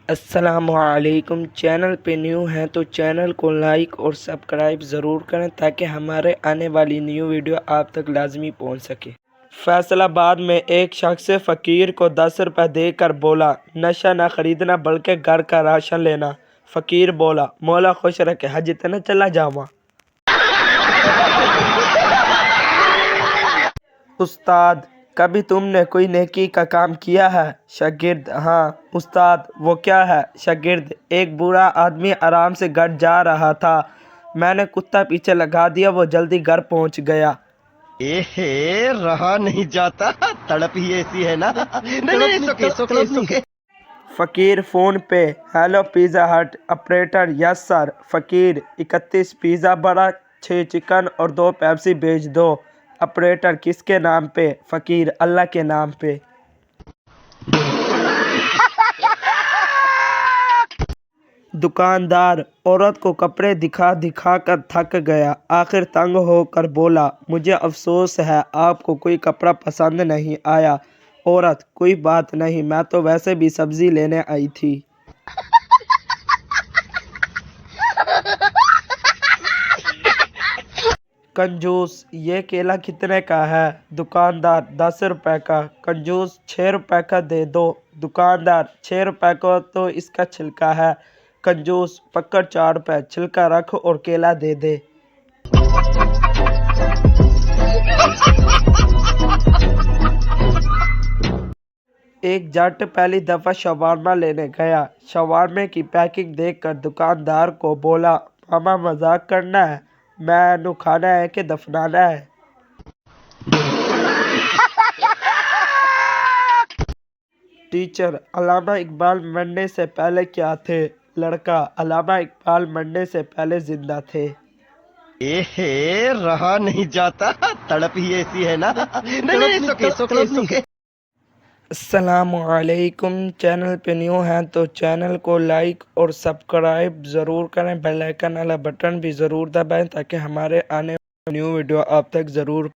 السلام علیکم۔ چینل پہ نیو ہیں تو چینل کو لائک اور سبسکرائب ضرور کریں تاکہ ہمارے آنے والی نیو ویڈیو آپ تک لازمی پہنچ سکے۔ فیصل آباد میں ایک شخص فقیر کو 10 روپے دے کر بولا نشہ نہ خریدنا بلکہ گھر کا راشن لینا۔ فقیر بولا مولا خوش رکھے حج تے نہ چلا جاواں۔ استاد کبھی تم نے کوئی نیکی کا کام کیا ہے؟ شاگرد ہاں۔ استاد وہ کیا ہے؟ شاگرد ایک بوڑھا آدمی آرام سے گھر جا رہا تھا، میں نے کتا پیچھے لگا دیا، وہ جلدی گھر پہنچ گیا۔ رہا نہیں جاتا، تڑپ ہی ایسی ہے نا۔ نہیں، فقیر فون پہ ہیلو پیزا ہٹ آپریٹر یس سر۔ فقیر 31 پیزا بڑا، 6 چکن اور 2 پیپسی بھیج دو۔ آپریٹر کس کے نام پہ؟ فقیر اللہ کے نام پہ۔ دکاندار عورت کو کپڑے دکھا دکھا کر تھک گیا، آخر تنگ ہو کر بولا مجھے افسوس ہے آپ کو کوئی کپڑا پسند نہیں آیا۔ عورت کوئی بات نہیں، میں تو ویسے بھی سبزی لینے آئی تھی۔ کنجوس یہ کیلا کتنے کا ہے؟ دکاندار 10 روپے کا۔ کنجوس 6 روپے کا دے دو۔ دکاندار 6 روپے کا تو اس کا چھلکا ہے۔ کنجوس پکڑ 4 روپے، چھلکا رکھ اور کیلا دے دے۔ ایک جٹ پہلی دفعہ شاورما لینے گیا، شاورمے کی پیکنگ دیکھ کر دکاندار کو بولا ماما مذاق کرنا ہے، میں نو کھانا ہے کہ دفنانا ہے؟ ٹیچر علامہ اقبال مرنے سے پہلے کیا تھے؟ لڑکا علامہ اقبال مرنے سے پہلے زندہ تھے۔ رہا نہیں جاتا، تڑپ ہی ایسی ہے نا۔ نہیں، السلام علیکم۔ چینل پہ نیو ہیں تو چینل کو لائک اور سبسکرائب ضرور کریں، بیل آئیکن والا بٹن بھی ضرور دبائیں تاکہ ہمارے آنے والی نیو ویڈیو آپ تک ضرور